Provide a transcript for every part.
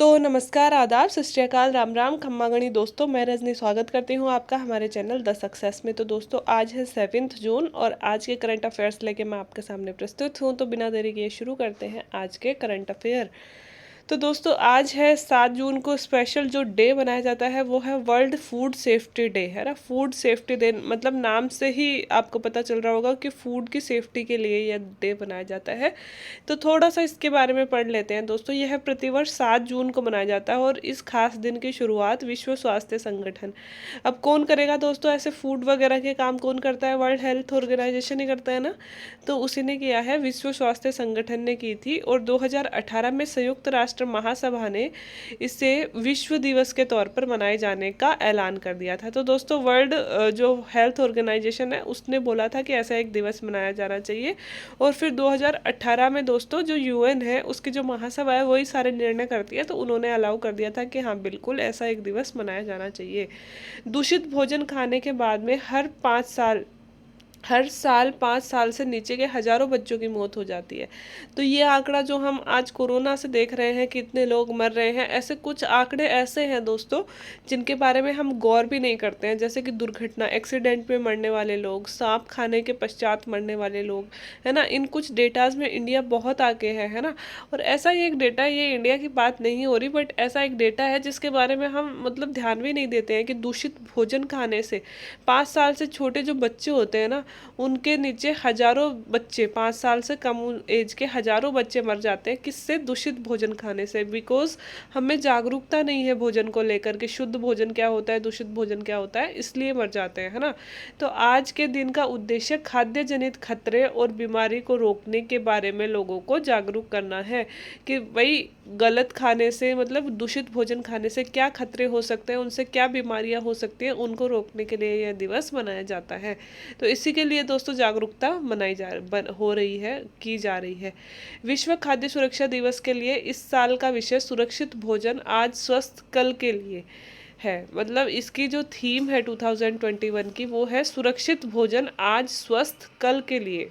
तो नमस्कार, आदाब, सत श्री अकाल, राम राम, खम्मा गणी दोस्तों। मैं रजनी स्वागत करती हूँ आपका हमारे चैनल द सक्सेस में। तो दोस्तों आज है 7 जून और आज के करंट अफेयर्स लेके मैं आपके सामने प्रस्तुत हूँ। तो बिना देरी किए शुरू करते हैं आज के करंट अफेयर। तो दोस्तों आज है 7 जून को स्पेशल जो डे मनाया जाता है वो है वर्ल्ड फूड सेफ्टी डे, है ना। फूड सेफ्टी डे मतलब नाम से ही आपको पता चल रहा होगा कि फूड की सेफ्टी के लिए यह डे मनाया जाता है। तो थोड़ा सा इसके बारे में पढ़ लेते हैं दोस्तों। यह प्रतिवर्ष 7 जून को मनाया जाता है और इस खास दिन की शुरुआत विश्व स्वास्थ्य संगठन, अब कौन करेगा दोस्तों, ऐसे फूड वगैरह के काम कौन करता है, वर्ल्ड हेल्थ ऑर्गेनाइजेशन ही करता है ना। तो उसी ने किया है, विश्व स्वास्थ्य संगठन ने की थी और 2018 में संयुक्त राष्ट्र महासभा ने इसे विश्व दिवस के तौर पर मनाए जाने का ऐलान कर दिया था। तो दोस्तों वर्ल्ड जो हेल्थ ऑर्गेनाइजेशन है उसने बोला था कि ऐसा एक दिवस मनाया जाना चाहिए और फिर 2018 में दोस्तों जो यूएन है उसकी जो महासभा है वही सारे निर्णय करती है, तो उन्होंने अलाउ कर दिया था कि हाँ बिल्कुल ऐसा एक दिवस मनाया जाना चाहिए। दूषित भोजन खाने के बाद में हर साल 5 साल से नीचे के हजारों बच्चों की मौत हो जाती है। तो ये आंकड़ा जो हम आज कोरोना से देख रहे हैं कितने लोग मर रहे हैं, ऐसे कुछ आंकड़े ऐसे हैं दोस्तों जिनके बारे में हम गौर भी नहीं करते हैं। जैसे कि दुर्घटना, एक्सीडेंट में मरने वाले लोग, सांप खाने के पश्चात मरने वाले लोग, है ना। इन कुछ डेटाज में इंडिया बहुत आगे है ना। और ऐसा ही एक डेटा, ये इंडिया की बात नहीं हो रही बट ऐसा एक डेटा है जिसके बारे में हम मतलब ध्यान भी नहीं देते हैं कि दूषित भोजन खाने से 5 साल से छोटे जो बच्चे होते हैं ना उनके नीचे हजारों बच्चे, 5 साल से कम एज के हजारों बच्चे मर जाते हैं। किससे? दूषित भोजन खाने से। बिकॉज हमें जागरूकता नहीं है भोजन को लेकर के, शुद्ध भोजन क्या होता है, दूषित भोजन क्या होता है, इसलिए मर जाते हैं, है ना। तो आज के दिन का उद्देश्य खाद्य जनित खतरे और बीमारी को रोकने के बारे में लोगों को जागरूक करना है कि भाई गलत खाने से मतलब दूषित भोजन खाने से क्या खतरे हो सकते हैं, उनसे क्या बीमारियां हो सकती हैं, उनको रोकने के लिए यह दिवस मनाया जाता है। तो इसी के लिए दोस्तों जागरूकता हो रही है, की जा रही है। विश्व खाद्य सुरक्षा दिवस के लिए इस साल का विषय सुरक्षित भोजन आज स्वस्थ कल के लिए है। मतलब इसकी जो थीम है 2021 की वो है सुरक्षित भोजन आज स्वस्थ कल के लिए।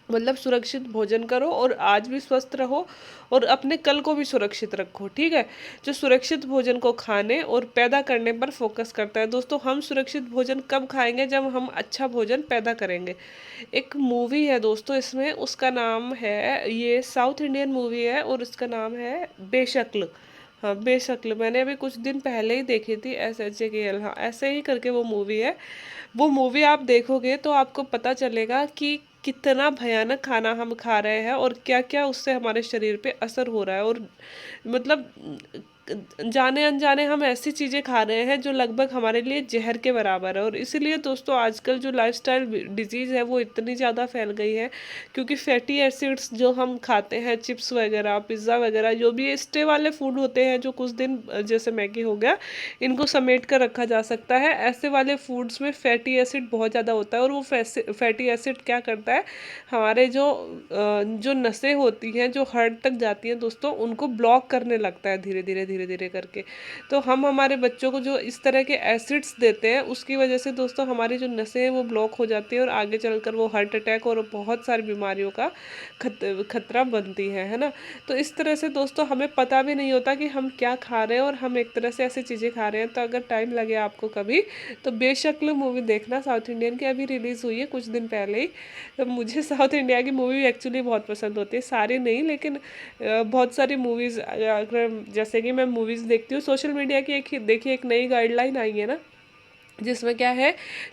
मतलब सुरक्षित भोजन करो और आज भी स्वस्थ रहो और अपने कल को भी सुरक्षित रखो, ठीक है। जो सुरक्षित भोजन को खाने और पैदा करने पर फोकस करता है। दोस्तों हम सुरक्षित भोजन कब खाएंगे? जब हम अच्छा भोजन पैदा करेंगे। एक मूवी है दोस्तों इसमें, उसका नाम है, ये साउथ इंडियन मूवी है और उसका नाम है बेशक्ल। हाँ बेशक्ल, मैंने अभी कुछ दिन पहले ही देखी थी, SHAKL, हाँ ऐसे ही करके वो मूवी है। वो मूवी आप देखोगे तो आपको पता चलेगा कि कितना भयानक खाना हम खा रहे हैं और क्या क्या उससे हमारे शरीर पे असर हो रहा है। और मतलब जाने अनजाने हम ऐसी चीज़ें खा रहे हैं जो लगभग हमारे लिए जहर के बराबर है। और इसीलिए दोस्तों आजकल जो लाइफस्टाइल डिजीज़ है वो इतनी ज़्यादा फैल गई है क्योंकि फैटी एसिड्स जो हम खाते हैं, चिप्स वगैरह, पिज़्ज़ा वगैरह, जो भी स्टे वाले फूड होते हैं जो कुछ दिन जैसे मैगी हो गया, इनको समेट कर रखा जा सकता है। ऐसे वाले फूड्स में फैटी एसिड बहुत ज़्यादा होता है और वो फैटी एसिड क्या करता है, हमारे जो नसें होती हैं जो हार्ट तक जाती हैं दोस्तों, उनको ब्लॉक करने लगता है धीरे धीरे धीरे धीरे करके। तो हम हमारे बच्चों को जो इस तरह के एसिड्स देते हैं उसकी वजह से दोस्तों हमारी जो नसें हैं वो ब्लॉक हो जाती है और आगे चलकर वो हार्ट अटैक और बहुत सारी बीमारियों का खतरा बनती है ना। तो इस तरह से दोस्तों हमें पता भी नहीं होता कि हम क्या खा रहे हैं और हम एक तरह से ऐसी चीज़ें खा रहे हैं। तो अगर टाइम लगे आपको कभी तो बेशक्ल मूवी देखना, साउथ इंडियन की, अभी रिलीज़ हुई है कुछ दिन पहले ही। तो मुझे साउथ इंडिया की मूवी एक्चुअली बहुत पसंद होती है, सारी नहीं लेकिन बहुत सारी मूवीज़, अगर जैसे कि मैं मूवीज़ देखती हूँ, सोशल मीडिया की एक देखिए एक नई गाइडलाइन आई है ना, जिसमें क्या है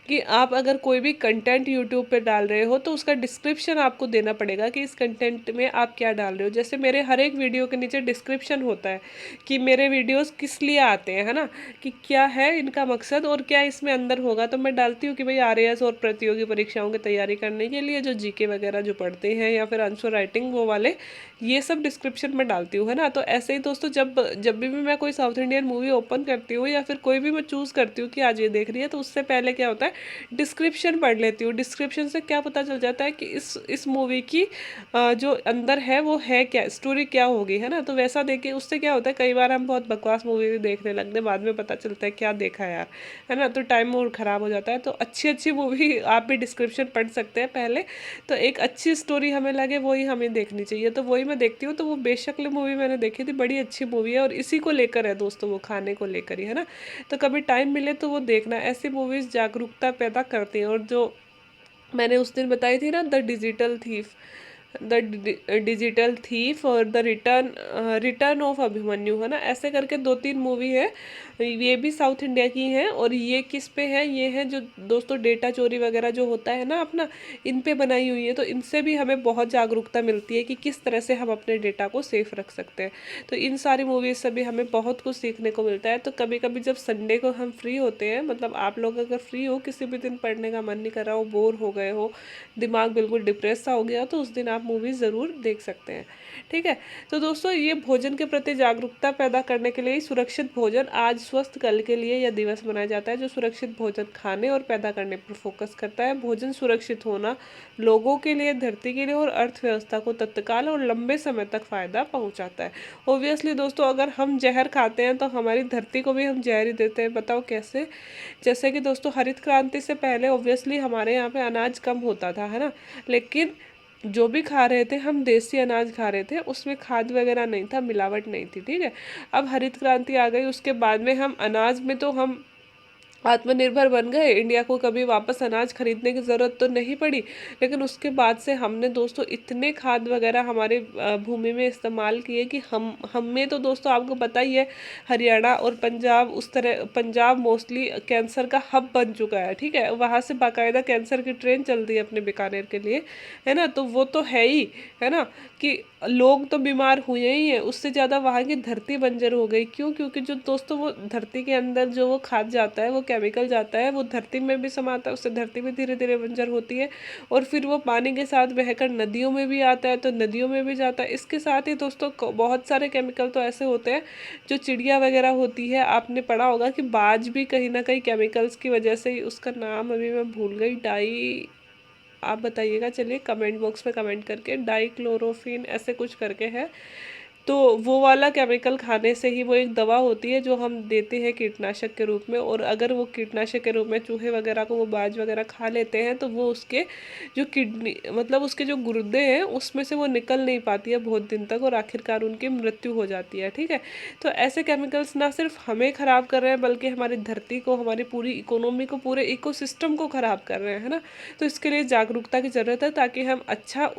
कि आप अगर कोई भी कंटेंट यूट्यूब पे डाल रहे हो तो उसका डिस्क्रिप्शन आपको देना पड़ेगा कि इस कंटेंट में आप क्या डाल रहे हो। जैसे मेरे हर एक वीडियो के नीचे डिस्क्रिप्शन होता है कि मेरे वीडियोस किस लिए आते हैं, है ना, कि क्या है इनका मकसद और क्या इसमें अंदर होगा। तो मैं डालती हूँ कि भाई RAS और प्रतियोगी परीक्षाओं की तैयारी करने के लिए जो GK वगैरह जो पढ़ते हैं या फिर आंसर राइटिंग वो वाले, ये सब डिस्क्रिप्शन में डालती हूँ, है ना। तो ऐसे ही दोस्तों जब जब भी मैं कोई साउथ इंडियन मूवी ओपन करती हूँ या फिर कोई भी मैं चूज़ करती हूँ कि आज ये देखने रही है तो उससे पहले क्या होता है, डिस्क्रिप्शन पढ़ लेती हूँ। डिस्क्रिप्शन से क्या पता चल जाता है कि इस मूवी की जो अंदर है वो है क्या, स्टोरी क्या होगी, है ना। तो वैसा देखे उससे क्या होता है, कई बार हम बहुत बकवास मूवी भी देखने लगते हैं, बाद में पता चलता है क्या देखा यार, है ना। तो टाइम और ख़राब हो जाता है। तो अच्छी अच्छी मूवी आप भी डिस्क्रिप्शन पढ़ सकते हैं पहले, तो एक अच्छी स्टोरी हमें लगे वही हमें देखनी चाहिए। तो वही मैं देखती हूँ। तो वो बेशक्ल मूवी मैंने देखी थी, बड़ी अच्छी मूवी है और इसी को लेकर है दोस्तों, वो खाने को लेकर ही है ना। तो कभी टाइम मिले तो वो देखना, ऐसी मूवीज़ जागरूकता पैदा करती हैं। और जो मैंने उस दिन बताई थी ना, द डिजिटल थीफ और द रिटर्न ऑफ अभिमन्यु, है ना, ऐसे करके दो तीन मूवी है। ये भी साउथ इंडिया की हैं। और ये किस पे है, ये है जो दोस्तों डेटा चोरी वगैरह जो होता है ना अपना, इन पे बनाई हुई है। तो इनसे भी हमें बहुत जागरूकता मिलती है कि किस तरह से हम अपने डेटा को सेफ रख सकते हैं। तो इन सारी मूवीज से भी हमें बहुत कुछ सीखने को मिलता है। तो कभी कभी जब संडे को हम फ्री होते हैं, मतलब आप लोग अगर फ्री हो, किसी भी दिन पढ़ने का मन नहीं कर रहा हो, बोर हो गए हो, दिमाग बिल्कुल डिप्रेस सा हो गया, तो उस दिन आप मूवीज ज़रूर देख सकते हैं। ठीक है। तो दोस्तों ये भोजन के प्रति जागरूकता पैदा करने के लिए सुरक्षित भोजन आज स्वस्थ कल के लिए यह दिवस मनाया जाता है, जो सुरक्षित भोजन खाने और पैदा करने पर फोकस करता है। भोजन सुरक्षित होना लोगों के लिए, धरती के लिए और अर्थव्यवस्था को तत्काल और लंबे समय तक फायदा पहुंचाता है। ऑब्वियसली दोस्तों, अगर हम जहर खाते हैं तो हमारी धरती को भी हम जहर ही देते हैं। बताओ कैसे। जैसे कि दोस्तों हरित क्रांति से पहले ऑब्वियसली हमारे यहाँ पे अनाज कम होता था, है ना, लेकिन जो भी खा रहे थे हम देसी अनाज खा रहे थे, उसमें खाद वगैरह नहीं था, मिलावट नहीं थी। ठीक है। अब हरित क्रांति आ गई, उसके बाद में हम अनाज में तो हम आत्मनिर्भर बन गए, इंडिया को कभी वापस अनाज खरीदने की ज़रूरत तो नहीं पड़ी। लेकिन उसके बाद से हमने दोस्तों इतने खाद वगैरह हमारे भूमि में इस्तेमाल किए कि हमें तो दोस्तों आपको पता ही है, हरियाणा और पंजाब, उस तरह पंजाब मोस्टली कैंसर का हब बन चुका है। ठीक है। वहाँ से बाकायदा कैंसर की ट्रेन चलती है अपने बीकानेर के लिए, है ना। तो वो तो है ही, है ना, कि लोग तो बीमार हुए ही हैं, उससे ज़्यादा वहाँ की धरती बंजर हो गई। क्यों? क्योंकि जो दोस्तों वो धरती के अंदर जो वो खाद जाता है, वो केमिकल जाता है, वो धरती में भी समाता है, उससे धरती भी धीरे धीरे बंजर होती है। और फिर वो पानी के साथ बहकर नदियों में भी आता है, तो नदियों में भी जाता है। इसके साथ ही दोस्तों बहुत सारे केमिकल तो ऐसे होते हैं, जो चिड़िया वगैरह होती है, आपने पढ़ा होगा कि बाज भी कहीं ना कहीं केमिकल्स की वजह से ही, उसका नाम अभी मैं भूल गई, आप बताइएगा, चलिए कमेंट बॉक्स में कमेंट करके, डाइक्लोरोफिन ऐसे कुछ करके है। तो वो वाला केमिकल खाने से ही, वो एक दवा होती है जो हम देते हैं कीटनाशक के रूप में, और अगर वो कीटनाशक के रूप में चूहे वगैरह को वो बाज वगैरह खा लेते हैं तो वो उसके जो किडनी, मतलब उसके जो गुर्दे हैं उसमें से वो निकल नहीं पाती है बहुत दिन तक, और आखिरकार उनकी मृत्यु हो जाती है। ठीक है। तो ऐसे केमिकल्स ना सिर्फ हमें ख़राब कर रहे हैं, बल्कि हमारी धरती को, हमारी पूरी इकोनॉमी को, पूरे इकोसिस्टम को ख़राब कर रहे हैं, है ना। तो इसके लिए जागरूकता की ज़रूरत है, ताकि हम अच्छा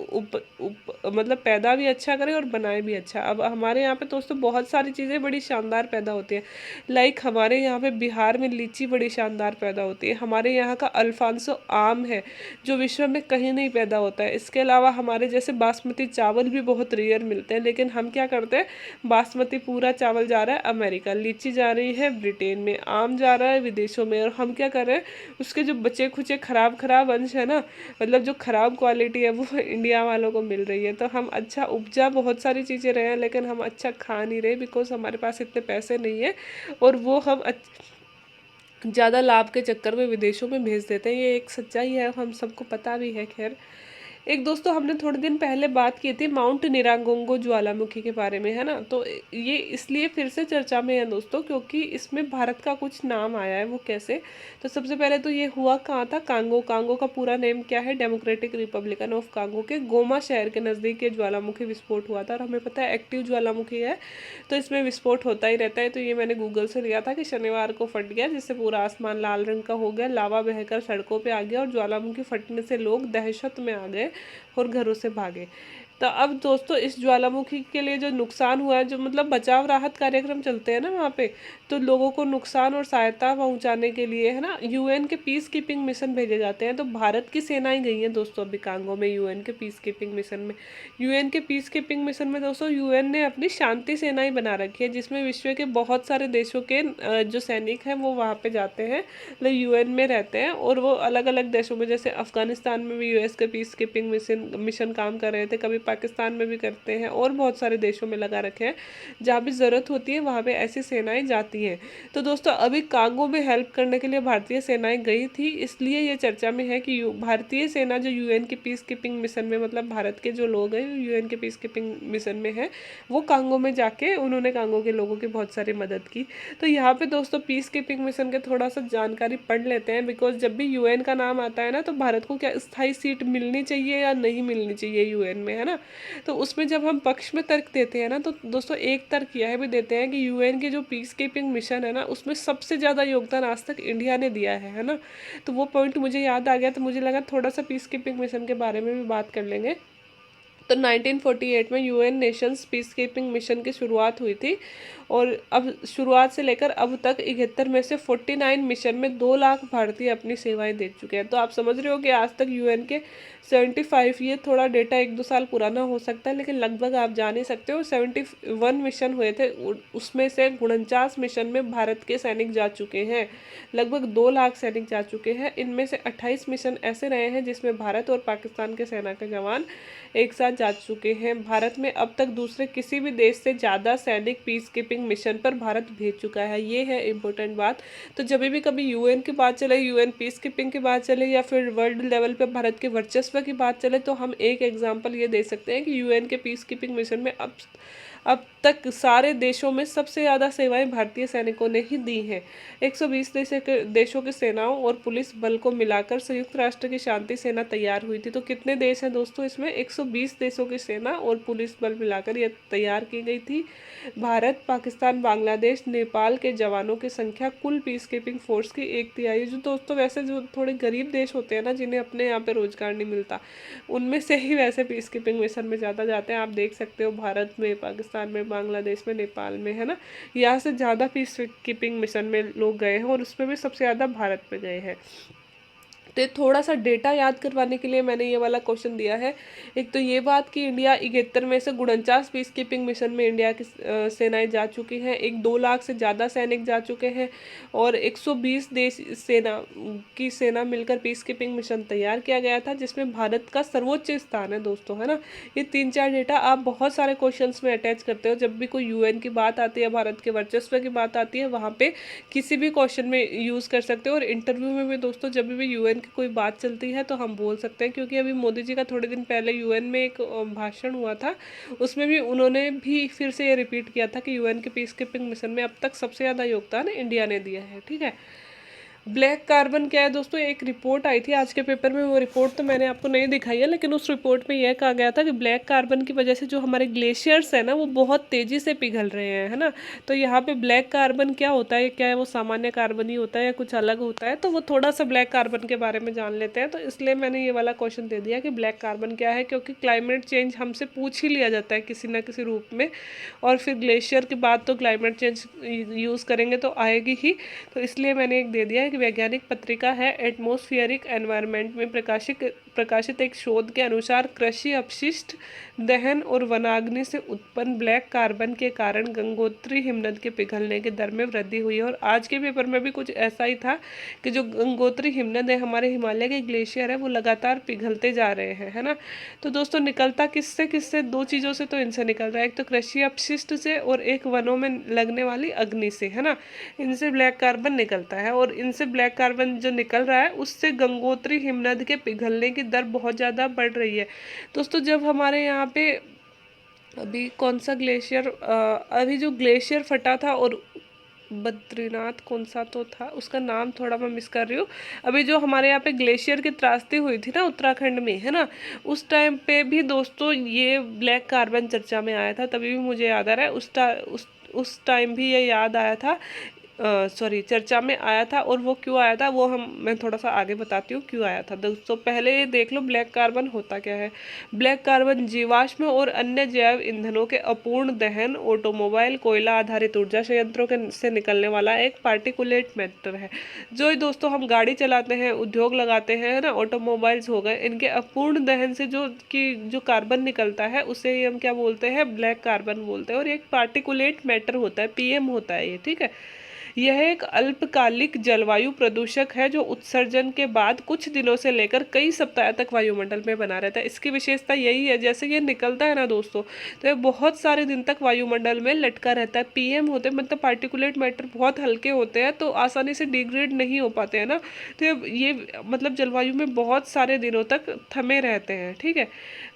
मतलब पैदा भी अच्छा करें और बनाए भी अच्छा। अब हमारे यहाँ पे दोस्तों बहुत सारी चीज़ें बड़ी शानदार पैदा होती हैं। लाइक हमारे यहाँ पे बिहार में लीची बड़ी शानदार पैदा होती है। हमारे यहाँ का अल्फांसो आम है, जो विश्व में कहीं नहीं पैदा होता है। इसके अलावा हमारे जैसे बासमती चावल भी बहुत रेयर मिलते हैं, लेकिन हम क्या करते हैं, बासमती पूरा चावल जा रहा है अमेरिका, लीची जा रही है ब्रिटेन में, आम जा रहा है विदेशों में, और हम क्या कर रहे हैं, उसके जो बचे खुचे खराब खराब अंश है ना, मतलब जो खराब क्वालिटी है, वो इंडिया वालों को मिल रही है। तो हम अच्छा उपजा बहुत सारी चीज़ें रहे हैं, लेकिन हम अच्छा खा नहीं रहे, बिकॉज हमारे पास इतने पैसे नहीं है, और वो हम ज़्यादा लाभ के चक्कर में विदेशों में भेज देते हैं। ये एक सच्चाई है, हम सबको पता भी है। खैर, एक दोस्तों हमने थोड़े दिन पहले बात की थी माउंट निरागोंगो ज्वालामुखी के बारे में, है ना। तो ये इसलिए फिर से चर्चा में है दोस्तों, क्योंकि इसमें भारत का कुछ नाम आया है। वो कैसे? तो सबसे पहले तो ये हुआ कहाँ था, कांगो। कांगो का पूरा नेम क्या है, डेमोक्रेटिक रिपब्लिकन ऑफ कांगो के गोमा शहर के नज़दीक ये ज्वालामुखी विस्फोट हुआ था। और हमें पता है एक्टिव ज्वालामुखी है, तो इसमें विस्फोट होता ही रहता है। तो ये मैंने गूगल से लिया था कि शनिवार को फट गया, जिससे पूरा आसमान लाल रंग का हो गया, लावा बहकर सड़कों पे आ गया, और ज्वालामुखी फटने से लोग दहशत में आ गए और घरों से भागे। तो अब दोस्तों इस ज्वालामुखी के लिए जो नुकसान हुआ है, जो मतलब बचाव राहत कार्यक्रम चलते हैं ना वहाँ पे, तो लोगों को नुकसान और सहायता पहुँचाने के लिए, है ना, यूएन के पीस कीपिंग मिशन भेजे जाते हैं। तो भारत की सेनाएं गई हैं दोस्तों अभी कांगो में, यूएन के पीस कीपिंग मिशन में। यूएन के पीस कीपिंग मिशन में दोस्तों यूएन ने अपनी शांति सेनाएं बना रखी है, जिसमें विश्व के बहुत सारे देशों के जो सैनिक हैं वो वहाँ पे जाते हैं, मतलब यूएन में रहते हैं। और वो अलग अलग देशों में, जैसे अफगानिस्तान में भी यूएस के पीस कीपिंग मिशन काम कर रहे थे, कभी पाकिस्तान में भी करते हैं और बहुत सारे देशों में लगा रखे हैं। जहाँ भी ज़रूरत होती है वहाँ पे ऐसी सेनाएं जाती हैं। तो दोस्तों अभी कांगो में हेल्प करने के लिए भारतीय सेनाएं गई थी, इसलिए ये चर्चा में है कि भारतीय सेना जो यूएन के पीस कीपिंग मिशन में, मतलब भारत के जो लोग हैं यूएन के पीस कीपिंग मिशन में है, वो कांगो में जाके उन्होंने कांगो के लोगों की बहुत सारी मदद की। तो यहाँ पे दोस्तों पीस कीपिंग मिशन के थोड़ा सा जानकारी पढ़ लेते हैं, बिकॉज जब भी यूएन का नाम आता है ना तो भारत को क्या स्थायी सीट मिलनी चाहिए या नहीं मिलनी चाहिए यूएन में, है ना। तो उसमें जब हम पक्ष में तर्क देते हैं ना, तो दोस्तों एक तर्क यह भी देते हैं कि यूएन के जो पीस कीपिंग मिशन है ना, उसमें सबसे ज़्यादा योगदान आज तक इंडिया ने दिया है ना। तो वो पॉइंट मुझे याद आ गया, तो मुझे लगा थोड़ा सा पीस कीपिंग मिशन के बारे में भी बात कर लेंगे। तो 1948 में UN Nations peace keeping mission की शुरुआत हुई थी, और अब शुरुआत से लेकर अब तक 71 में से 49 मिशन में 2 लाख भारतीय अपनी सेवाएं दे चुके हैं। तो आप समझ रहे हो कि आज तक यूएन के 75, ये थोड़ा डेटा 1-2 साल पुराना हो सकता है, लेकिन लगभग आप जान ही सकते हो 71 मिशन हुए थे, उसमें से 49 मिशन में भारत के सैनिक जा चुके हैं। लगभग 2 लाख सैनिक जा चुके हैं। इनमें से 28 मिशन ऐसे रहे हैं जिसमें भारत और पाकिस्तान के सेना के जवान एक साथ जा चुके हैं। भारत में अब तक दूसरे किसी भी देश से ज़्यादा सैनिक पीस कीपिंग मिशन पर भारत भेज चुका है, ये है इम्पोर्टेंट बात। तो जब भी कभी यूएन की बात चले, यूएन पीस कीपिंग की बात चले, या फिर वर्ल्ड लेवल पे भारत के वर्चस्व की बात चले, तो हम एक एग्जांपल ये दे सकते हैं कि यूएन के पीस कीपिंग मिशन में अब तक सारे देशों में सबसे ज़्यादा सेवाएं भारतीय सैनिकों ने ही दी हैं। 120 देशों की सेनाओं और पुलिस बल को मिलाकर संयुक्त राष्ट्र की शांति सेना तैयार हुई थी। तो कितने देश हैं दोस्तों इसमें? 120 देशों की सेना और पुलिस बल मिलाकर ये तैयार की गई थी। भारत, पाकिस्तान, बांग्लादेश, नेपाल के जवानों की संख्या कुल पीस कीपिंग फोर्स की 1/3। जो दोस्तों वैसे जो थोड़े गरीब देश होते हैं ना, जिन्हें अपने यहाँ पे रोजगार नहीं मिलता, उनमें से ही वैसे पीस कीपिंग मिशन में ज़्यादा जाते हैं। आप देख सकते हो भारत में, पाकिस्तान में, बांग्लादेश में, नेपाल में, है ना, यहाँ से ज़्यादा पीस कीपिंग मिशन में लोग गए हैं, और उसमें भी सबसे ज़्यादा भारत में गए हैं। तो थोड़ा सा डेटा याद करवाने के लिए मैंने ये वाला क्वेश्चन दिया है। एक तो ये बात कि इंडिया 71 में से 49 पीस कीपिंग मिशन में इंडिया की सेनाएं जा चुकी हैं, 2 लाख से ज़्यादा सैनिक जा चुके हैं, और 120 देश सेना मिलकर पीस कीपिंग मिशन तैयार किया गया था, जिसमें भारत का सर्वोच्च स्थान है दोस्तों, है ना। ये 3-4 डेटा आप बहुत सारे क्वेश्चन में अटैच करते हो। जब भी कोई यूएन की बात आती है, भारत के वर्चस्व की बात आती है, वहाँ पे किसी भी क्वेश्चन में यूज़ कर सकते हो। और इंटरव्यू में भी दोस्तों जब भी यूएन की कोई बात चलती है तो हम बोल सकते हैं, क्योंकि अभी मोदी जी का थोड़े दिन पहले यूएन में एक भाषण हुआ था, उसमें भी उन्होंने भी फिर से ये रिपीट किया था कि यूएन के पीस कीपिंग मिशन में अब तक सबसे ज़्यादा योगदान इंडिया ने दिया है। ठीक है। ब्लैक कार्बन क्या है दोस्तों? एक रिपोर्ट आई थी आज के पेपर में, वो रिपोर्ट तो मैंने आपको नहीं दिखाई है, लेकिन उस रिपोर्ट में यह कहा गया था कि ब्लैक कार्बन की वजह से जो हमारे ग्लेशियर्स है ना, वो बहुत तेज़ी से पिघल रहे हैं, है ना। तो यहाँ पे ब्लैक कार्बन क्या होता है, क्या है वो सामान्य कार्बन ही होता है या कुछ अलग होता है? तो वो थोड़ा सा ब्लैक कार्बन के बारे में जान लेते हैं। तो इसलिए मैंने ये वाला क्वेश्चन दे दिया कि ब्लैक कार्बन क्या है, क्योंकि क्लाइमेट चेंज हमसे पूछ ही लिया जाता है किसी ना किसी रूप में, और फिर ग्लेशियर के बाद तो क्लाइमेट चेंज यूज़ करेंगे तो आएगी ही। तो इसलिए मैंने एक दे दिया है कि वैज्ञानिक पत्रिका है एटमॉस्फेरिक एनवायरनमेंट में प्रकाशित एक शोध के अनुसार कृषि अपशिष्ट दहन और वनाग्नि से उत्पन्न ब्लैक कार्बन के कारण गंगोत्री हिमनद के पिघलने की दर में वृद्धि हुई है। और आज के पेपर में भी कुछ ऐसा ही था कि जो गंगोत्री हिमनद है, हमारे हिमालय के ग्लेशियर है, वो लगातार पिघलते जा रहे हैं, है ना। तो दोस्तों निकलता किससे किससे? 2 चीज़ों से तो इनसे निकल रहा है, एक तो कृषि अपशिष्ट से और एक वनों में लगने वाली अग्नि से, है ना। इनसे ब्लैक कार्बन निकलता है, और इनसे ब्लैक कार्बन जो निकल रहा है उससे गंगोत्री हिमनद के पिघलने की दर बहुत ज़्यादा बढ़ रही है दोस्तों। जब हमारे यहाँ पे अभी कौन सा ग्लेशियर, अभी जो ग्लेशियर फटा था, और बद्रीनाथ कौन सा तो था, उसका नाम थोड़ा मैं मिस कर रही हूँ। अभी जो हमारे यहाँ पे ग्लेशियर की त्रासदी हुई थी ना उत्तराखंड में, है ना, उस टाइम पे भी दोस्तों ये ब्लैक कार्बन चर्चा में आया था। तभी भी मुझे याद आ रहा है उस टाइम भी ये याद आया था, सॉरी चर्चा में आया था। और वो क्यों आया था वो मैं थोड़ा सा आगे बताती हूँ क्यों आया था दोस्तों। पहले ये देख लो ब्लैक कार्बन होता क्या है। ब्लैक कार्बन जीवाश्म और अन्य जैव ईंधनों के अपूर्ण दहन, ऑटोमोबाइल, कोयला आधारित ऊर्जा संयंत्रों के से निकलने वाला एक पार्टिकुलेट मैटर है। जो दोस्तों हम गाड़ी चलाते हैं, उद्योग लगाते हैं, है ना, ऑटोमोबाइल्स हो गए, इनके अपूर्ण दहन से जो कार्बन निकलता है उसे ही हम क्या बोलते हैं? ब्लैक कार्बन बोलते हैं। और एक पार्टिकुलेट मैटर होता है, पीएम होता है ये, ठीक है। यह एक अल्पकालिक जलवायु प्रदूषक है जो उत्सर्जन के बाद कुछ दिनों से लेकर कई सप्ताह तक वायुमंडल में बना रहता है। इसकी विशेषता यही है, जैसे ये निकलता है ना दोस्तों, तो ये बहुत सारे दिन तक वायुमंडल में लटका रहता है। पीएम होते हैं, मतलब पार्टिकुलेट मैटर बहुत हल्के होते हैं, तो आसानी से डिग्रेड नहीं हो पाते हैं ना, तो ये मतलब जलवायु में बहुत सारे दिनों तक थमे रहते हैं। ठीक है,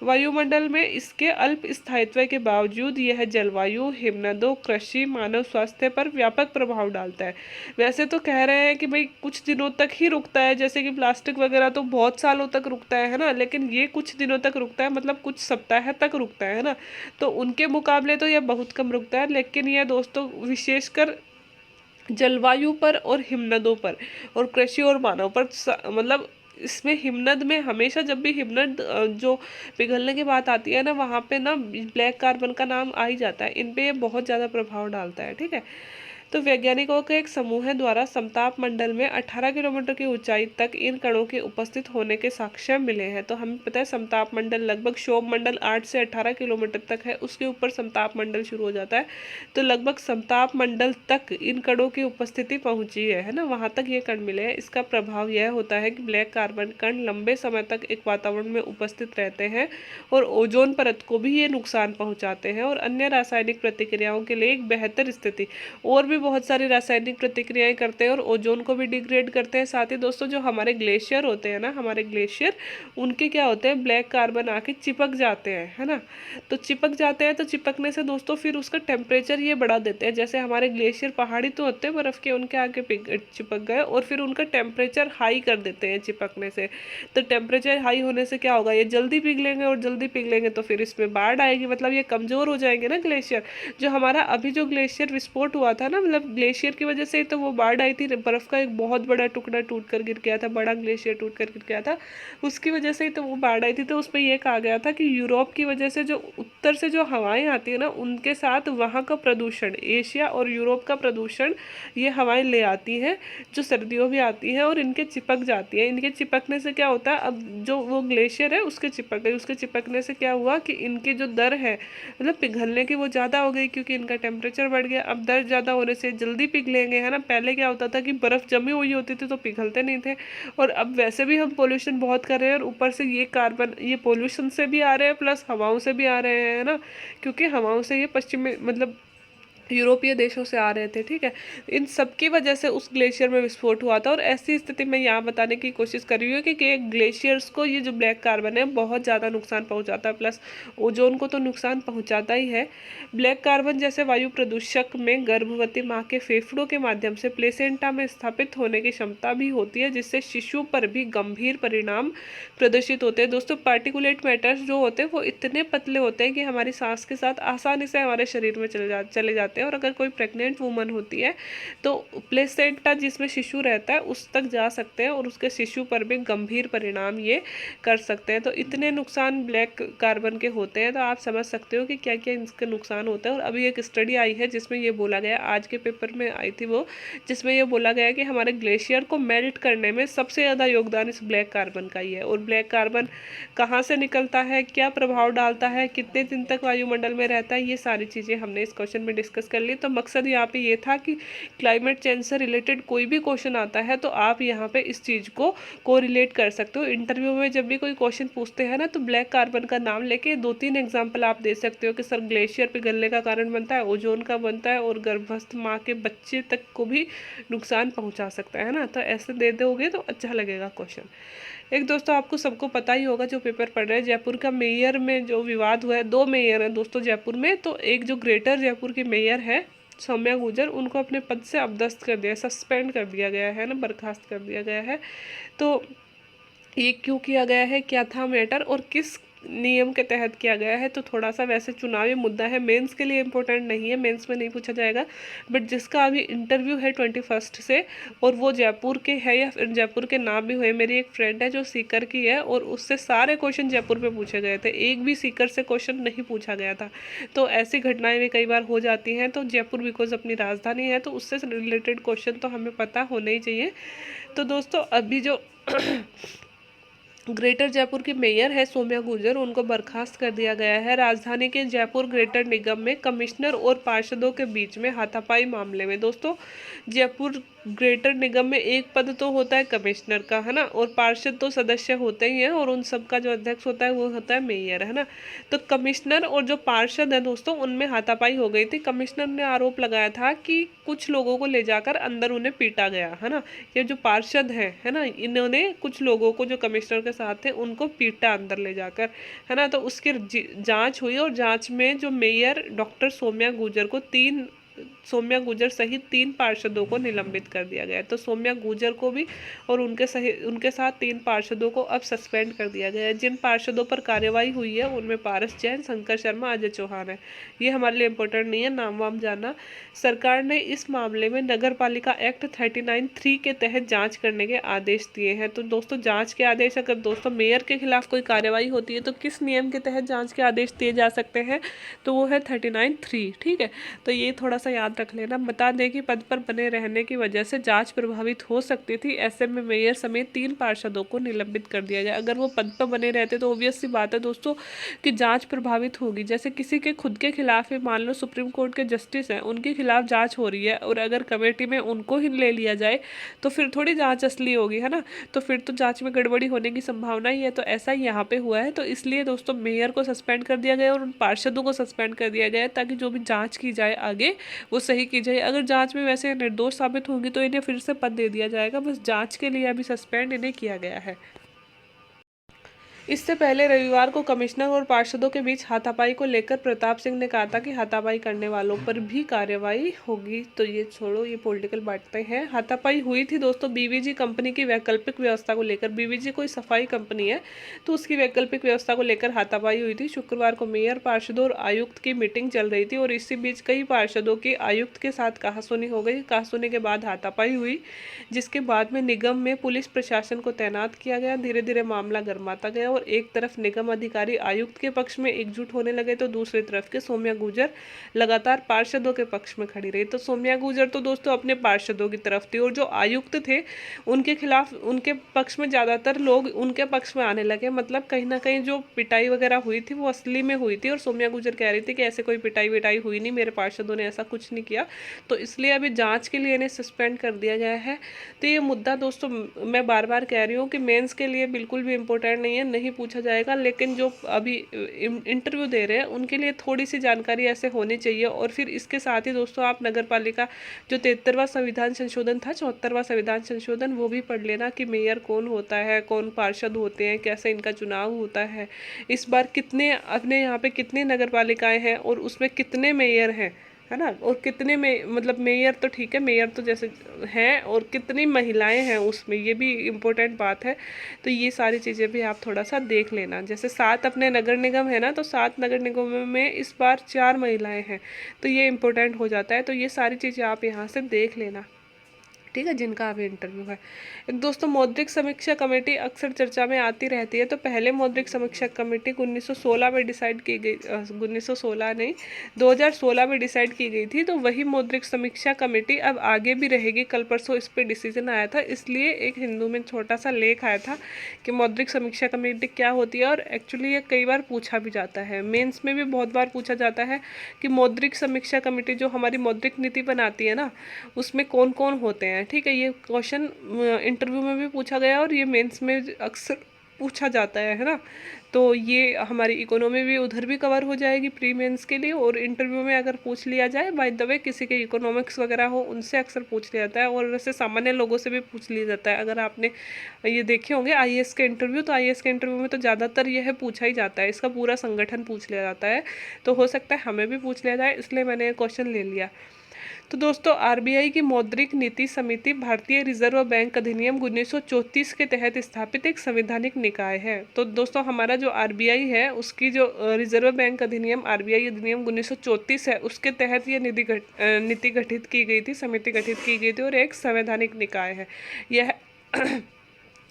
वायुमंडल में इसके अल्प स्थायित्व के बावजूद यह जलवायु, हिमनदों, कृषि, मानव स्वास्थ्य पर व्यापक प्रभाव डालता है। वैसे तो कह रहे हैं कि भाई कुछ दिनों तक ही रुकता है, जैसे कि प्लास्टिक वगैरह तो बहुत सालों तक रुकता है ना, लेकिन ये कुछ दिनों तक रुकता है, मतलब कुछ सप्ताह तक रुकता है ना, तो उनके मुकाबले तो यह बहुत कम रुकता है। लेकिन यह दोस्तों विशेषकर जलवायु पर और हिमनदों पर और कृषि और मानव पर मतलब इसमें हिमनद में हमेशा जब भी हिमनद जो पिघलने की बात आती है ना, वहाँ पे ना ब्लैक कार्बन का नाम आ ही जाता है। इन पे ये बहुत ज़्यादा प्रभाव डालता है। ठीक है, तो वैज्ञानिकों के एक समूह द्वारा समताप मंडल में 18 किलोमीटर की ऊंचाई तक इन कणों के उपस्थित होने के साक्ष्य मिले हैं। तो हमें पता है समताप मंडल लगभग क्षोभ मंडल 8 से 18 किलोमीटर तक है, उसके ऊपर समताप मंडल शुरू हो जाता है। तो लगभग समताप मंडल तक इन कणों की उपस्थिति पहुंची है ना, वहां तक ये कण मिले हैं। इसका प्रभाव यह होता है कि ब्लैक कार्बन कण लंबे समय तक एक वातावरण में उपस्थित रहते हैं और ओजोन परत को भी ये नुकसान पहुंचाते हैं और अन्य रासायनिक प्रतिक्रियाओं के लिए एक बेहतर स्थिति, और भी बहुत सारी रासायनिक प्रतिक्रियाएं करते हैं और ओजोन को भी डिग्रेड करते हैं। साथ ही दोस्तों जो हमारे ग्लेशियर होते हैं ना, हमारे ग्लेशियर, उनके क्या होते हैं, ब्लैक कार्बन आके चिपक जाते हैं, है ना, तो चिपक जाते हैं, तो चिपकने से दोस्तों फिर उसका टेम्परेचर ये बढ़ा देते हैं। जैसे हमारे ग्लेशियर पहाड़ी तो होते हैं बर्फ के, उनके आगे चिपक गए और फिर उनका टेम्परेचर हाई कर देते हैं चिपकने से। तो टेम्परेचर हाई होने से क्या होगा, ये जल्दी पिघलेंगे और जल्दी पिघलेंगे तो फिर इसमें बाढ़ आएगी, मतलब ये कमजोर हो जाएंगे ना ग्लेशियर। जो हमारा अभी जो ग्लेशियर विस्फोट हुआ था ना, मतलब ग्लेशियर की वजह से ही तो वो बाढ़ आई थी, बर्फ का एक बहुत बड़ा टुकड़ा टूट कर गिर गया था, बड़ा ग्लेशियर टूट कर गिर गया था, उसकी वजह से ही तो वो बाढ़ आई थी। तो उसमें ये कहा गया था कि यूरोप की वजह से जो उत्तर से जो हवाएं आती है ना, उनके साथ वहाँ का प्रदूषण, एशिया और यूरोप का प्रदूषण ये हवाएं ले आती हैं, जो सर्दियों भी आती है और इनके चिपक जाती है। इनके चिपकने से क्या होता है, अब जो वो ग्लेशियर है उसके चिपक गई, उसके चिपकने से क्या हुआ कि इनकी जो दर है मतलब पिघलने की वो ज़्यादा हो गई, क्योंकि इनका टेम्परेचर बढ़ गया। अब दर ज़्यादा होने से जल्दी पिघलेंगे, है ना। पहले क्या होता था कि बर्फ़ जमी हुई होती थी तो पिघलते नहीं थे, और अब वैसे भी हम पोल्यूशन बहुत कर रहे हैं और ऊपर से ये कार्बन, ये पोल्यूशन से भी आ रहे हैं प्लस हवाओं से भी आ रहे हैं, है ना, क्योंकि हवाओं से ये पश्चिमी मतलब यूरोपीय देशों से आ रहे थे। ठीक है, इन सब की वजह से उस ग्लेशियर में विस्फोट हुआ था। और ऐसी स्थिति में यहाँ बताने की कोशिश कर रही हूँ कि ग्लेशियर्स को ये जो ब्लैक कार्बन है बहुत ज़्यादा नुकसान पहुँचाता है, प्लस ओजोन को तो नुकसान पहुँचाता ही है। ब्लैक कार्बन जैसे वायु प्रदूषक में गर्भवती माँ के फेफड़ों के माध्यम से प्लेसेंटा में स्थापित होने की क्षमता भी होती है, जिससे शिशु पर भी गंभीर परिणाम प्रदर्शित होते हैं। दोस्तों पार्टिकुलेट मैटर्स जो होते हैं वो इतने पतले होते हैं कि हमारी सांस के साथ आसानी से हमारे शरीर में चले जाते हैं, और अगर कोई प्रेग्नेंट वूमन होती है तो प्लेसेंटा जिसमें शिशु रहता है उस तक जा सकते हैं और उसके शिशु पर भी गंभीर परिणाम ये कर सकते हैं। तो इतने नुकसान ब्लैक कार्बन के होते हैं, तो आप समझ सकते हो कि क्या क्या इसके नुकसान होते हैं। और अभी एक स्टडी आई है जिसमें ये बोला गया, आज के पेपर में आई थी वो, जिसमें ये बोला गया कि हमारे ग्लेशियर को मेल्ट करने में सबसे ज़्यादा योगदान इस ब्लैक कार्बन का ही है। और ब्लैक कार्बन कहाँ से निकलता है, क्या प्रभाव डालता है, कितने दिन तक वायुमंडल में रहता है, ये सारी चीज़ें हमने इस क्वेश्चन में डिस्कस कर ली। तो मकसद यहाँ पे ये था कि क्लाइमेट चेंज से रिलेटेड कोई भी क्वेश्चन आता है तो आप यहाँ पे इस चीज़ को रिलेट कर सकते हो। इंटरव्यू में जब भी कोई क्वेश्चन पूछते हैं ना, तो ब्लैक कार्बन का नाम लेके 2-3 एग्जाम्पल आप दे सकते हो कि सर ग्लेशियर पिघलने का कारण बनता है, ओजोन का बनता है, और गर्भस्थ माँ के बच्चे तक को भी नुकसान पहुँचा सकता है ना। तो ऐसे दे दोगे तो अच्छा लगेगा क्वेश्चन। एक दोस्तों आपको सबको पता ही होगा जो पेपर पढ़ रहे हैं, जयपुर का मेयर में जो विवाद हुआ है, 2 मेयर हैं दोस्तों जयपुर में। तो एक जो ग्रेटर जयपुर की मेयर है सौम्या गुर्जर, उनको अपने पद से अपदस्थ कर दिया, सस्पेंड कर दिया गया है ना, बर्खास्त कर दिया गया है। तो ये क्यों किया गया है, क्या था मैटर और किस नियम के तहत किया गया है, तो थोड़ा सा वैसे चुनावी मुद्दा है, मेंस के लिए इम्पोर्टेंट नहीं है, मेंस में नहीं पूछा जाएगा, बट जिसका अभी इंटरव्यू है 21 से, और वो जयपुर के है या फिर जयपुर के ना भी हुए। मेरी एक फ्रेंड है जो सीकर की है और उससे सारे क्वेश्चन जयपुर पे पूछे गए थे, एक भी सीकर से क्वेश्चन नहीं पूछा गया था। तो ऐसी घटनाएं भी कई बार हो जाती हैं। तो जयपुर बिकॉज अपनी राजधानी है तो उससे रिलेटेड क्वेश्चन तो हमें पता होना ही चाहिए। तो दोस्तों अभी जो ग्रेटर जयपुर की मेयर है सौम्या गुर्जर, उनको बर्खास्त कर दिया गया है। राजधानी के जयपुर ग्रेटर निगम में कमिश्नर और पार्षदों के बीच में हाथापाई मामले में दोस्तों, जयपुर ग्रेटर निगम में एक पद तो होता है कमिश्नर का, है ना, और पार्षद तो सदस्य होते ही हैं, और उन सब का जो अध्यक्ष होता है वो होता है मेयर, है ना। तो कमिश्नर और जो पार्षद है दोस्तों, उनमें हाथापाई हो गई थी। कमिश्नर ने आरोप लगाया था कि कुछ लोगों को ले जाकर अंदर उन्हें पीटा गया, है ना। ये जो पार्षद है ना, इन्होंने कुछ लोगों को जो कमिश्नर के साथ थे उनको पीटा अंदर ले जाकर, है ना। तो उसकी जांच हुई, और जांच में जो मेयर डॉक्टर सौम्या गुर्जर सहित 3 पार्षदों को निलंबित कर दिया गया है। तो सौम्या गुर्जर को भी और उनके साथ 3 पार्षदों को अब सस्पेंड कर दिया गया है। जिन पार्षदों पर कार्रवाई हुई है उनमें पारस जैन, शंकर शर्मा, अजय चौहान है। ये हमारे लिए इम्पोर्टेंट नहीं है, नाम वाम जाना। सरकार ने इस मामले में नगर पालिका एक्ट 39(3) के तहत जांच करने के आदेश दिए हैं। तो दोस्तों, जांच के आदेश, अगर दोस्तों मेयर के खिलाफ कोई कार्रवाई होती है तो किस नियम के तहत जांच के आदेश दिए जा सकते हैं, तो वो है 39(3), ठीक है। तो ये थोड़ा सा याद रख लेना। बता दें कि पद पर बने रहने की वजह से जांच प्रभावित हो सकती थी, ऐसे में मेयर समेत 3 पार्षदों को निलंबित कर दिया गया। अगर वो पद पर बने रहते तो ऑब्वियस सी बात है दोस्तों कि जांच प्रभावित होगी। जैसे किसी के खुद के खिलाफ ही, मान लो सुप्रीम कोर्ट के जस्टिस हैं, उनके खिलाफ जांच हो रही है, और अगर कमेटी में उनको ही ले लिया जाए तो फिर थोड़ी जांच असली होगी, है ना। तो फिर तो जांच में गड़बड़ी होने की संभावना ही है। तो ऐसा ही यहाँ पे हुआ है। तो इसलिए दोस्तों मेयर को सस्पेंड कर दिया गया और उन पार्षदों को सस्पेंड कर दिया गया है, ताकि जो भी जांच की जाए आगे वो सही की जाए। अगर जांच में वैसे निर्दोष साबित होंगी तो इन्हें फिर से पद दे दिया जाएगा। बस जांच के लिए अभी सस्पेंड इन्हें किया गया है। इससे पहले रविवार को कमिश्नर और पार्षदों के बीच हाथापाई को लेकर प्रताप सिंह ने कहा था कि हाथापाई करने वालों पर भी कार्रवाई होगी। तो ये छोड़ो, ये पॉलिटिकल बातें हैं। हाथापाई हुई थी दोस्तों बीवीजी कंपनी की वैकल्पिक व्यवस्था को लेकर। बीवीजी कोई सफाई कंपनी है, तो उसकी वैकल्पिक व्यवस्था को लेकर हाथापाई हुई थी। शुक्रवार को मेयर, पार्षदों और आयुक्त की मीटिंग चल रही थी, और इसी बीच कई पार्षदों की आयुक्त के साथ कहासुनी हो गई। कहासुनी के बाद हाथापाई हुई, जिसके बाद में निगम में पुलिस प्रशासन को तैनात किया गया। धीरे धीरे मामला गर्माता गया, और एक तरफ निगम अधिकारी आयुक्त के पक्ष में एकजुट होने लगे तो दूसरी तरफ के सौम्या गुर्जर लगातार पार्षदों के पक्ष में खड़ी रही। तो सौम्या गुर्जर तो दोस्तों अपने पार्षदों की तरफ थी, और जो आयुक्त थे उनके खिलाफ, उनके पक्ष में ज़्यादातर लोग उनके पक्ष में आने लगे। मतलब कहीं ना कहीं जो पिटाई वगैरह हुई थी वो असली में हुई थी, और सौम्या गुर्जर कह रही थी कि ऐसे कोई पिटाई विटाई हुई नहीं, मेरे पार्षदों ने ऐसा कुछ नहीं किया। तो इसलिए अभी जाँच के लिए इन्हें सस्पेंड कर दिया गया है। तो ये मुद्दा दोस्तों, मैं बार बार कह रही हूँ कि मेंस के लिए बिल्कुल भी इम्पोर्टेंट नहीं है, नहीं पूछा जाएगा, लेकिन जो अभी इंटरव्यू दे रहे हैं उनके लिए थोड़ी सी जानकारी ऐसे होनी चाहिए। और फिर इसके साथ ही दोस्तों आप नगर पालिका जो 73वां संविधान संशोधन था, 74वां संविधान संशोधन, वो भी पढ़ लेना कि मेयर कौन होता है, कौन पार्षद होते हैं, कैसे इनका चुनाव होता है, इस बार कितने अपने यहाँ पे कितनी नगर पालिकाएँ हैं और उसमें कितने मेयर हैं, है ना, और कितने में, मतलब मेयर तो ठीक है, मेयर तो जैसे हैं, और कितनी महिलाएं हैं उसमें, ये भी इम्पोर्टेंट बात है। तो ये सारी चीज़ें भी आप थोड़ा सा देख लेना। जैसे 7 अपने नगर निगम है ना, तो 7 नगर निगमों में इस बार 4 महिलाएं हैं, तो ये इम्पोर्टेंट हो जाता है। तो ये सारी चीज़ें आप यहाँ से देख लेना, ठीक है, जिनका अभी इंटरव्यू है। एक दोस्तों, मौद्रिक समीक्षा कमेटी अक्सर चर्चा में आती रहती है। तो पहले मौद्रिक समीक्षा कमेटी 1916 में डिसाइड की गई, 1916 नहीं, 2016 में डिसाइड की गई थी। तो वही मौद्रिक समीक्षा कमेटी अब आगे भी रहेगी। कल परसों इस पर डिसीजन आया था, इसलिए एक हिंदू में छोटा सा लेख आया था कि मौद्रिक समीक्षा कमेटी क्या होती है। और एक्चुअली ये कई बार पूछा भी जाता है, मेंस में भी बहुत बार पूछा जाता है कि मौद्रिक समीक्षा कमेटी जो हमारी मौद्रिक नीति बनाती है ना, उसमें कौन कौन होते हैं, ठीक है। ये क्वेश्चन इंटरव्यू में भी पूछा गया और ये मेंस में अक्सर पूछा जाता है ना। तो ये हमारी इकोनॉमी भी उधर भी कवर हो जाएगी प्री मेंस के लिए, और इंटरव्यू में अगर पूछ लिया जाए, बाय द वे किसी के इकोनॉमिक्स वगैरह हो उनसे अक्सर पूछ लिया जाता है, और वैसे सामान्य लोगों से भी पूछ लिया जाता है। अगर आपने ये देखे होंगे आईएएस के इंटरव्यू, तो आईएएस के इंटरव्यू में तो ज़्यादातर यह पूछा ही जाता है, इसका पूरा संगठन पूछ लिया जाता है। तो हो सकता है हमें भी पूछ लिया जाए, इसलिए मैंने क्वेश्चन ले लिया। तो दोस्तों, आरबीआई की मौद्रिक नीति समिति भारतीय रिजर्व बैंक अधिनियम 1934 के तहत स्थापित एक संवैधानिक निकाय है। तो दोस्तों, हमारा जो आरबीआई है उसकी जो रिजर्व बैंक अधिनियम, आरबीआई अधिनियम 1934 है, उसके तहत ये नीति गठित की गई थी, समिति गठित की गई थी, और एक संवैधानिक निकाय है यह।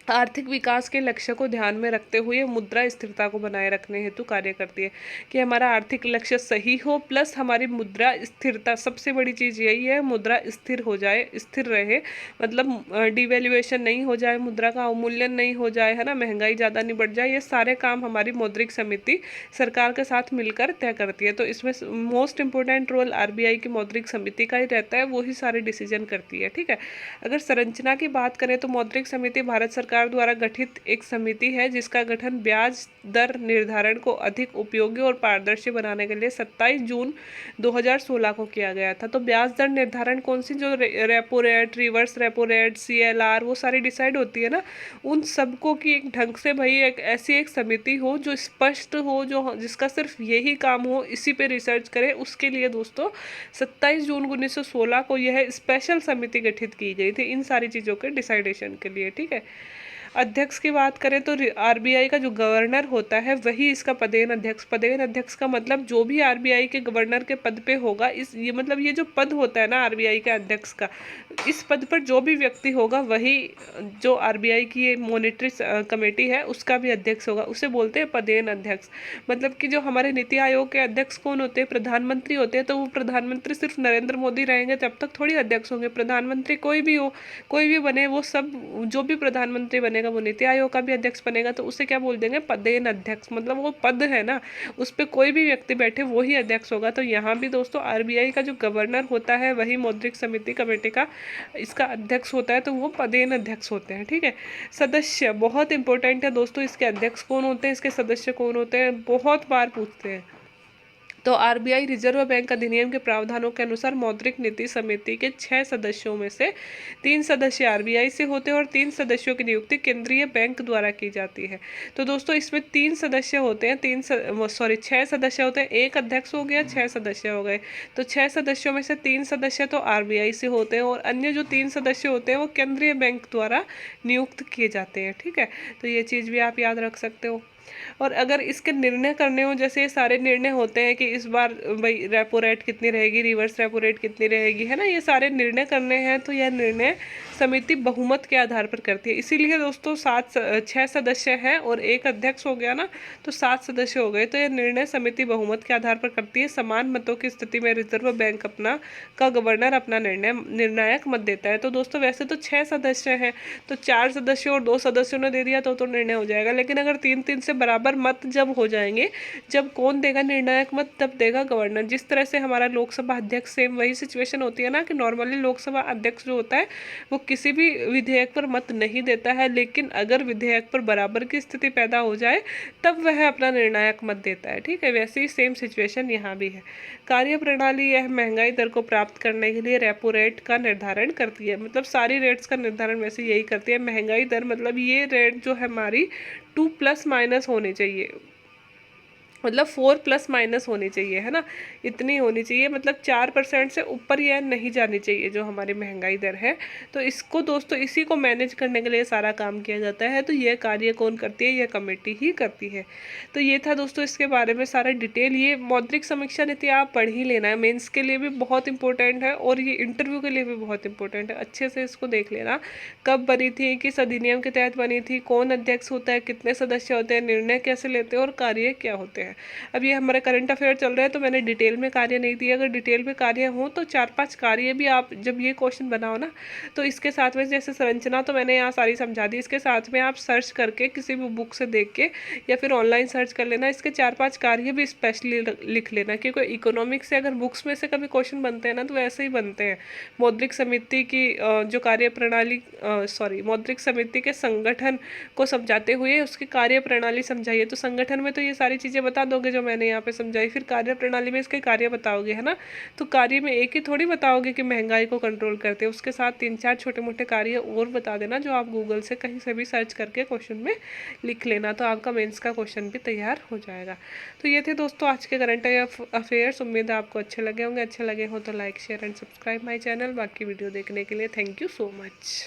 आर्थिक विकास के लक्ष्य को ध्यान में रखते हुए मुद्रा स्थिरता को बनाए रखने हेतु कार्य करती है, कि हमारा आर्थिक लक्ष्य सही हो प्लस हमारी मुद्रा स्थिरता, सबसे बड़ी चीज़ यही है, मुद्रा स्थिर हो जाए, स्थिर रहे, मतलब डिवैल्यूएशन नहीं हो जाए, मुद्रा का अवमूल्यन नहीं हो जाए, है ना, महंगाई ज़्यादा नहीं बढ़ जाए। ये सारे काम हमारी मौद्रिक समिति सरकार के साथ मिलकर तय करती है। तो इसमें मोस्ट इंपॉर्टेंट रोल आरबीआई की मौद्रिक समिति का ही रहता है, वो ही सारे डिसीजन करती है। ठीक है, अगर संरचना की बात करें तो मौद्रिक समिति भारत सरकार द्वारा गठित एक समिति है, जिसका गठन ब्याज दर निर्धारण को अधिक उपयोगी और पारदर्शी बनाने के लिए 27 जून 2016 को किया गया था। तो ब्याज दर निर्धारण कौन सी, जो repo rate, reverse repo rate, CLR, वो सारी डिसाइड होती है ना, उन सबको की एक ढंग से भाई एक ऐसी एक समिति हो जो स्पष्ट हो, जो जिसका सिर्फ यही काम हो, इसी पे रिसर्च करे, उसके लिए दोस्तों 27 जून 1916 को यह स्पेशल समिति गठित की गई थी इन सारी चीज़ों के डिसाइडेशन के लिए। ठीक है, अध्यक्ष की बात करें तो आरबीआई का जो गवर्नर होता है वही इसका पदेन अध्यक्ष, पदेन अध्यक्ष का मतलब जो भी आरबीआई के गवर्नर के पद पे होगा, इस ये मतलब ये जो पद होता है ना आरबीआई के अध्यक्ष का, इस पद पर जो भी व्यक्ति होगा वही जो आरबीआई की ये मॉनेटरी कमेटी है उसका भी अध्यक्ष होगा, उसे बोलते हैं पदेन अध्यक्ष। मतलब कि जो हमारे नीति आयोग के अध्यक्ष कौन होते हैं, प्रधानमंत्री होते हैं, तो वो प्रधानमंत्री सिर्फ नरेंद्र मोदी रहेंगे तब तक थोड़ी अध्यक्ष होंगे, प्रधानमंत्री कोई भी हो, कोई भी बने, वो सब जो भी प्रधानमंत्री बनेगा वो नीति आयोग का भी अध्यक्ष बनेगा, तो उसे क्या बोल देंगे, पदेन अध्यक्ष। मतलब वो पद है ना, उस पर कोई भी व्यक्ति बैठे वो ही अध्यक्ष होगा। तो यहाँ भी दोस्तों आरबीआई का जो गवर्नर होता है वही मौद्रिक समिति कमेटी का इसका अध्यक्ष होता है, तो वो पदेन अध्यक्ष होते हैं। ठीक है, सदस्य बहुत इंपॉर्टेंट है दोस्तों, इसके अध्यक्ष कौन होते हैं, इसके सदस्य कौन होते हैं, बहुत बार पूछते हैं। तो आरबीआई रिजर्व बैंक अधिनियम के प्रावधानों के अनुसार मौद्रिक नीति समिति के 6 सदस्यों में से 3 सदस्य आरबीआई से होते हैं और 3 सदस्यों की नियुक्ति केंद्रीय बैंक द्वारा की जाती है। तो दोस्तों इसमें 3 सदस्य होते हैं, 6 सदस्य होते हैं, एक अध्यक्ष हो गया, 6 सदस्य हो गए। तो 6 सदस्यों में से 3 सदस्य तो आरबीआई से होते हैं और अन्य जो 3 सदस्य होते हैं वो केंद्रीय बैंक द्वारा नियुक्त किए जाते हैं। ठीक है, तो ये चीज़ भी आप याद रख सकते हो। और अगर इसके निर्णय करने हो, जैसे सारे निर्णय होते हैं कि इस बार भाई रेपो रेट कितनी रहेगी, रिवर्स रेपो रेट कितनी रहेगी, है ना, ये सारे निर्णय करने हैं, तो यह निर्णय समिति बहुमत के आधार पर करती है। इसीलिए दोस्तों 6 सदस्य हैं और एक अध्यक्ष हो गया ना, तो 7 सदस्य हो गए। तो यह निर्णय समिति बहुमत के आधार पर करती है। समान मतों की स्थिति में रिजर्व बैंक का गवर्नर अपना निर्णायक मत देता है। तो दोस्तों वैसे तो 6 सदस्य हैं, तो 4 सदस्यों और 2 सदस्यों ने दे दिया तो निर्णय हो जाएगा, लेकिन अगर 3-3 से बराबर मत जब हो जाएंगे, जब कौन देगा निर्णायक मत, तब देगा गवर्नर। जिस तरह से हमारा लोकसभा अध्यक्ष, सेम वही सिचुएशन होती है ना, कि नॉर्मली लोकसभा अध्यक्ष जो होता है वो किसी भी विधेयक पर मत नहीं देता है, लेकिन अगर विधेयक पर बराबर की स्थिति पैदा हो जाए तब वह अपना निर्णायक मत देता है। ठीक है, वैसे ही सेम सिचुएशन यहाँ भी है। कार्य प्रणाली यह महंगाई दर को प्राप्त करने के लिए रेपो रेट का निर्धारण करती है। मतलब सारी रेट्स का निर्धारण वैसे यही करती है। महंगाई दर मतलब ये रेट जो है हमारी 2 प्लस माइनस होनी चाहिए, मतलब 4 प्लस माइनस होनी चाहिए, है ना, इतनी होनी चाहिए, मतलब 4% से ऊपर यह नहीं जानी चाहिए जो हमारी महंगाई दर है। तो इसको दोस्तों इसी को मैनेज करने के लिए सारा काम किया जाता है। तो यह कार्य कौन करती है, यह कमेटी ही करती है। तो ये था दोस्तों इसके बारे में सारा डिटेल। ये मौद्रिक समीक्षा नीति आप पढ़ ही लेना है, मेंस के लिए भी बहुत इंपॉर्टेंट है और ये इंटरव्यू के लिए भी बहुत इंपॉर्टेंट है। अच्छे से इसको देख लेना, कब बनी थी, किस अधिनियम के तहत बनी थी, कौन अध्यक्ष होता है, कितने सदस्य होते हैं, निर्णय कैसे लेते हैं और कार्य क्या होते हैं। अब ये हमारे करंट अफेयर चल रहे हैं तो मैंने डिटेल में कार्य नहीं दिए। अगर डिटेल में कार्य हो तो 4-5 कार्य भी आप जब ये क्वेश्चन बनाओ ना, तो इसके साथ में जैसे संरचना तो मैंने यहाँ सारी समझा दी, इसके साथ में आप सर्च करके किसी भी बुक से देख के या फिर ऑनलाइन सर्च कर लेना, इसके 4-5 कार्य भी स्पेशली लिख लेना, क्योंकि इकोनॉमिक्स से अगर बुक्स में से कभी क्वेश्चन बनते हैं ना तो वैसे ही बनते हैं। मौद्रिक समिति की जो कार्य प्रणाली मौद्रिक समिति के संगठन को समझाते हुए उसकी कार्य प्रणाली समझाइए। तो संगठन में तो ये सारी चीज़ें बता दोगे जो मैंने यहाँ पे समझाई, फिर कार्य प्रणाली में इसके कार्य बताओगे, है ना। तो कार्य में एक ही थोड़ी बताओगे कि महंगाई को कंट्रोल करते हैं, उसके साथ 3-4 छोटे मोटे कार्य और बता देना जो आप गूगल से कहीं से भी सर्च करके क्वेश्चन में लिख लेना, तो आपका मेंस का क्वेश्चन भी तैयार हो जाएगा। तो ये थे दोस्तों आज के करंट अफेयर्स। उम्मीद है आपको अच्छे लगे होंगे। अच्छे लगे हो तो like share and subscribe my channel. बाकी वीडियो देखने के लिए थैंक यू सो मच।